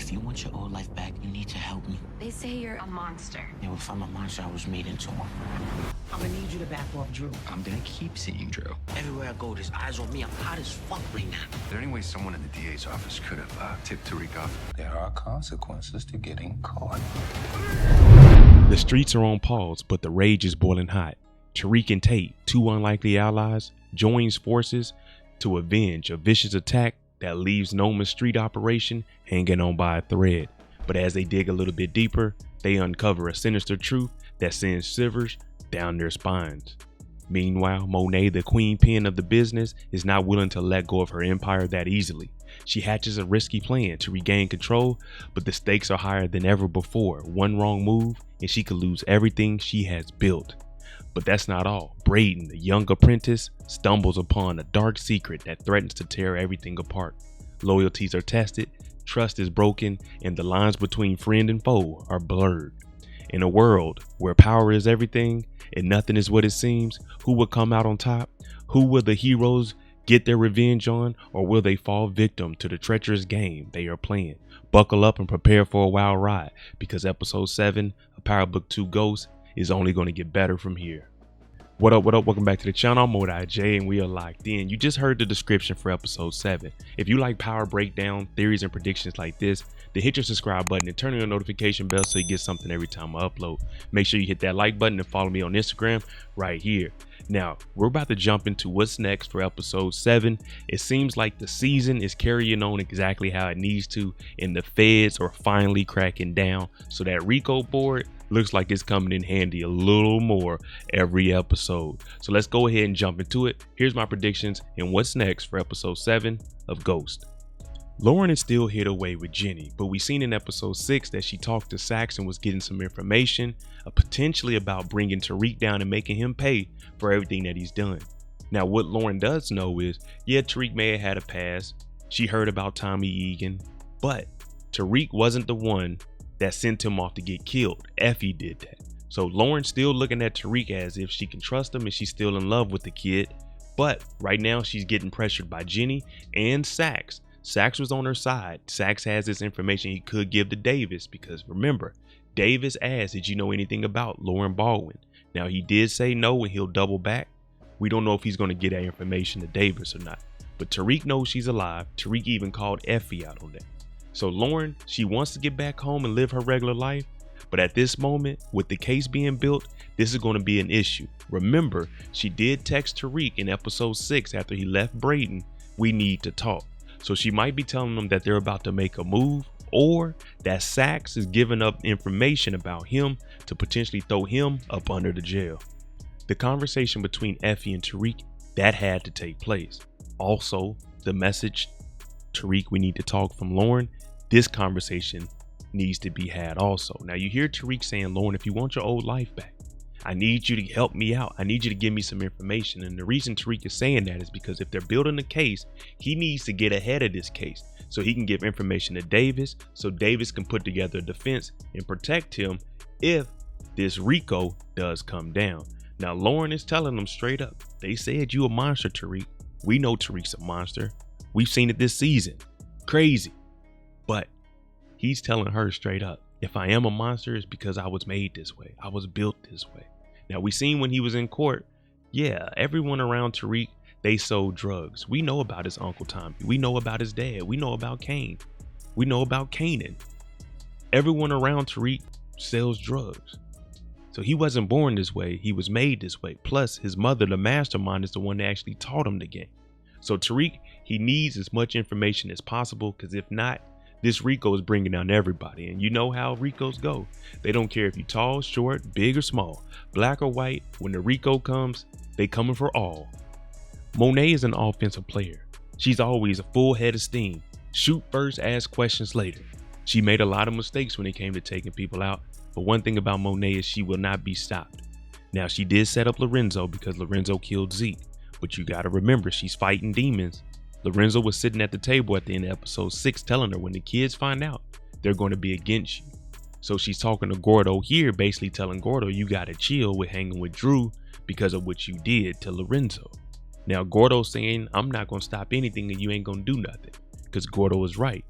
If you want your old life back, you need to help me. They say you're a monster. Yeah, if I'm a monster, I was made into one. I'm gonna need you to back off Drew. I'm gonna keep seeing Drew. Everywhere I go, there's eyes on me. I'm hot as fuck right now. Is there any way someone in the DA's office could have tipped Tariq off? There are consequences to getting caught. The streets are on pause, but the rage is boiling hot. Tariq and Tate, two unlikely allies, joins forces to avenge a vicious attack that leaves Noma's street operation hanging on by a thread. But as they dig a little bit deeper, they uncover a sinister truth that sends shivers down their spines. Meanwhile, Monet, the queen pin of the business, is not willing to let go of her empire that easily. She hatches a risky plan to regain control, but the stakes are higher than ever before. One wrong move and she could lose everything she has built. But that's not all. Brayden, the young apprentice, stumbles upon a dark secret that threatens to tear everything apart. Loyalties are tested, trust is broken, and the lines between friend and foe are blurred. In a world where power is everything and nothing is what it seems, who will come out on top? Who will the heroes get their revenge on, or will they fall victim to the treacherous game they are playing? Buckle up and prepare for a wild ride, because episode 7 of Power Book 2 Ghost is only going to get better from here. What up, welcome back to the channel. I'm Monet, and we are locked in. You just heard the description for episode 7. If you like power breakdown, theories, and predictions like this, then hit your subscribe button and turn on your notification bell so you get something every time I upload. Make sure you hit that like button and follow me on Instagram right here. Now, we're about to jump into what's next for episode 7. It seems like the season is carrying on exactly how it needs to, and the feds are finally cracking down. So that Rico board looks like it's coming in handy a little more every episode. So let's go ahead and jump into it. Here's my predictions and what's next for episode 7 of Ghost. Lauren is still hid away with Gianni, but we seen in episode 6 that she talked to Sax and was getting some information, potentially about bringing Tariq down and making him pay for everything that he's done. Now, what Lauren does know is, yeah, Tariq may have had a past. She heard about Tommy Egan, but Tariq wasn't the one that sent him off to get killed. Effie did that. So Lauren's still looking at Tariq as if she can trust him and she's still in love with the kid. But right now she's getting pressured by Gianni and Sax. Sax was on her side. Sax has this information he could give to Davis, because remember, Davis asked, did you know anything about Lauren Baldwin? Now, he did say no and he'll double back. We don't know if he's going to get that information to Davis or not. But Tariq knows she's alive. Tariq even called Effie out on that. So Lauren, she wants to get back home and live her regular life. But at this moment, with the case being built, this is going to be an issue. Remember, she did text Tariq in episode 6 after he left Brayden, we need to talk. So she might be telling them that they're about to make a move, or that Sax is giving up information about him to potentially throw him up under the jail. The conversation between Effie and Tariq, that had to take place. Also, the message, Tariq, we need to talk, from Lauren, this conversation needs to be had also. Now, you hear Tariq saying, Lauren, if you want your old life back, I need you to help me out. I need you to give me some information. And the reason Tariq is saying that is because if they're building a case, he needs to get ahead of this case so he can give information to Davis, so Davis can put together a defense and protect him if this Rico does come down. Now, Lauren is telling them straight up, they said you a monster, Tariq. We know Tariq's a monster. We've seen it this season. Crazy. But he's telling her straight up, if I am a monster, it's because I was made this way. I was built this way. Now, we seen when he was in court, yeah, everyone around Tariq, they sold drugs. We know about his Uncle Tommy. We know about his dad. We know about Kane. We know about Kanan. Everyone around Tariq sells drugs. So he wasn't born this way. He was made this way. Plus, his mother, the mastermind, is the one that actually taught him the game. So Tariq, he needs as much information as possible, because if not, this Rico is bringing down everybody. And you know how Ricos go. They don't care if you're tall, short, big or small, black or white. When the Rico comes, they coming for all. Monet is an offensive player. She's always a full head of steam. Shoot first, ask questions later. She made a lot of mistakes when it came to taking people out. But one thing about Monet is she will not be stopped. Now, she did set up Lorenzo because Lorenzo killed Zeke. But you got to remember, she's fighting demons. Lorenzo was sitting at the table at the end of episode 6 telling her, when the kids find out, they're going to be against you. So she's talking to Gordo here, basically telling Gordo, you got to chill with hanging with Drew because of what you did to Lorenzo. Now, Gordo's saying, I'm not going to stop anything and you ain't going to do nothing, because Gordo is right.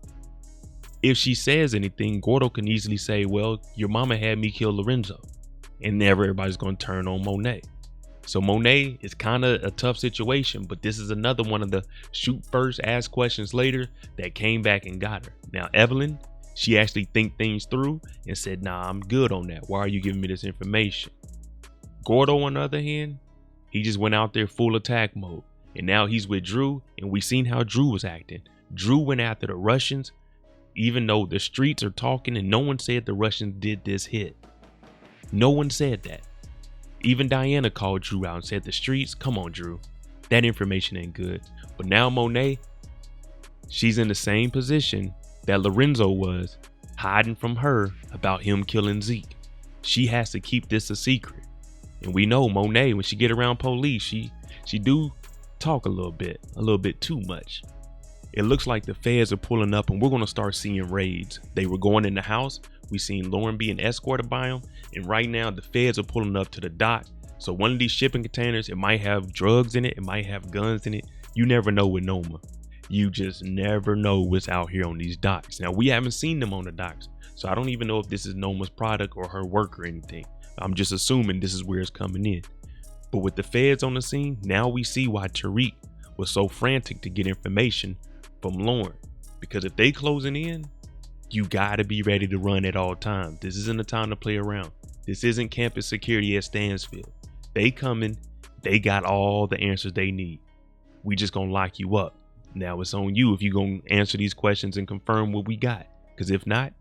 If she says anything, Gordo can easily say, well, your mama had me kill Lorenzo. And never everybody's going to turn on Monet. So Monet is kind of a tough situation, but this is another one of the shoot first, ask questions later that came back and got her. Now, Evelyn, she actually think things through and said, nah, I'm good on that. Why are you giving me this information? Gordo, on the other hand, he just went out there full attack mode. And now he's with Drew, and we seen how Drew was acting. Drew went after the Russians, even though the streets are talking and no one said the Russians did this hit. No one said that. Even Diana called Drew out and said, the streets, come on, Drew. That information ain't good. But now Monet, she's in the same position that Lorenzo was, hiding from her about him killing Zeke. She has to keep this a secret. And we know Monet, when she get around police, she do talk a little bit too much. It looks like the feds are pulling up and we're going to start seeing raids. They were going in the house. We seen Lauren being escorted by them. And right now the feds are pulling up to the dock. So one of these shipping containers, it might have drugs in it. It might have guns in it. You never know with Noma. You just never know what's out here on these docks. Now, we haven't seen them on the docks. So I don't even know if this is Noma's product or her work or anything. I'm just assuming this is where it's coming in. But with the feds on the scene, now we see why Tariq was so frantic to get information from Lauren. Because if they closing in, you gotta be ready to run at all times. This isn't the time to play around. This isn't campus security at Stansfield. They coming, they got all the answers they need. We just gonna lock you up. Now it's on you if you gonna answer these questions and confirm what we got. Because if not,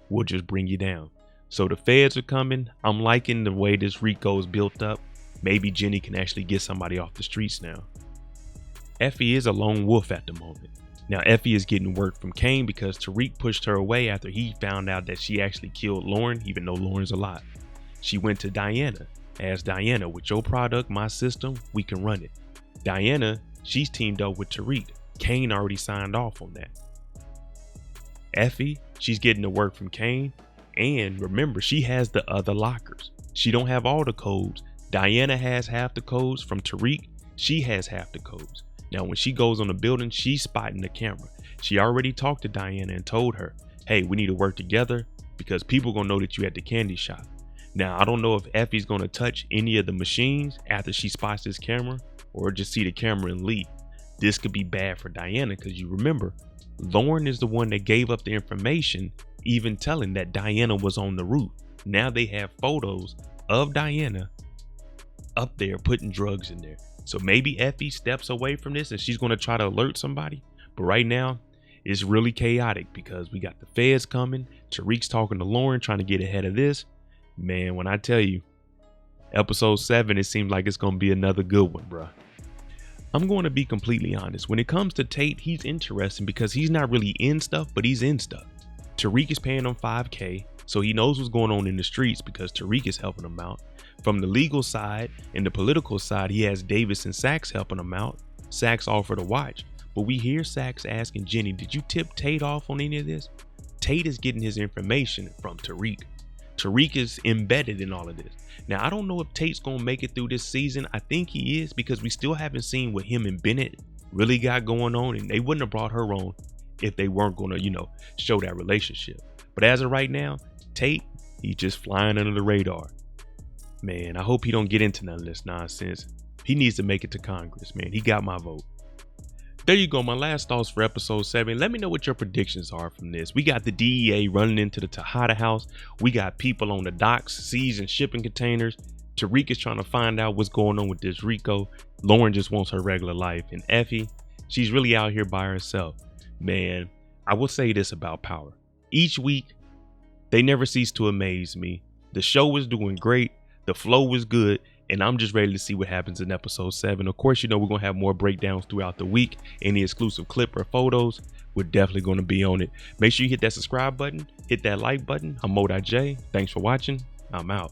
we'll just bring you down. So the feds are coming. I'm liking the way this Rico is built up. Maybe Jenny can actually get somebody off the streets now. Effie is a lone wolf at the moment. Now Effie is getting work from Kane because Tariq pushed her away after he found out that she actually killed Lauren, even though Lauren's alive. She went to Diana, asked Diana, with your product, my system, we can run it. Diana, she's teamed up with Tariq. Kane already signed off on that. Effie, she's getting the work from Kane. And remember, she has the other lockers. She don't have all the codes. Diana has half the codes from Tariq. She has half the codes. Now, when she goes on the building, she's spotting the camera. She already talked to Diana and told her, hey, we need to work together because people gonna know that you at the candy shop. Now, I don't know if Effie's gonna touch any of the machines after she spots this camera or just see the camera and leave. This could be bad for Diana because you remember, Lauren is the one that gave up the information, even telling that Diana was on the roof. Now they have photos of Diana up there putting drugs in there. So maybe Effie steps away from this and she's going to try to alert somebody. But right now, it's really chaotic because we got the feds coming. Tariq's talking to Lauren, trying to get ahead of this. Man, when I tell you, episode 7, it seems like it's going to be another good one, bruh. I'm going to be completely honest. When it comes to Tate, he's interesting because he's not really in stuff, but he's in stuff. Tariq is paying him $5K, so he knows what's going on in the streets because Tariq is helping him out. From the legal side and the political side, he has Davis and Sachs helping him out. Sachs offered to watch, but we hear Sachs asking Jenny, did you tip Tate off on any of this? Tate is getting his information from Tariq. Tariq is embedded in all of this. Now, I don't know if Tate's going to make it through this season. I think he is because we still haven't seen what him and Bennett really got going on, and they wouldn't have brought her on if they weren't going to, show that relationship. But as of right now, Tate, he's just flying under the radar. Man, I hope he don't get into none of this nonsense. He needs to make it to Congress, man. He got my vote. There you go, my last thoughts for episode 7. Let me know what your predictions are from this. We got the DEA running into the Tejada house. We got people on the docks, seizing shipping containers. Tariq is trying to find out what's going on with this Rico. Lauren just wants her regular life. And Effie, she's really out here by herself. Man, I will say this about Power. Each week, they never cease to amaze me. The show was doing great. The flow was good. And I'm just ready to see what happens in episode 7. Of course, we're going to have more breakdowns throughout the week. Any exclusive clip or photos, we're definitely going to be on it. Make sure you hit that subscribe button. Hit that like button. I'm Mo.J. Thanks for watching. I'm out.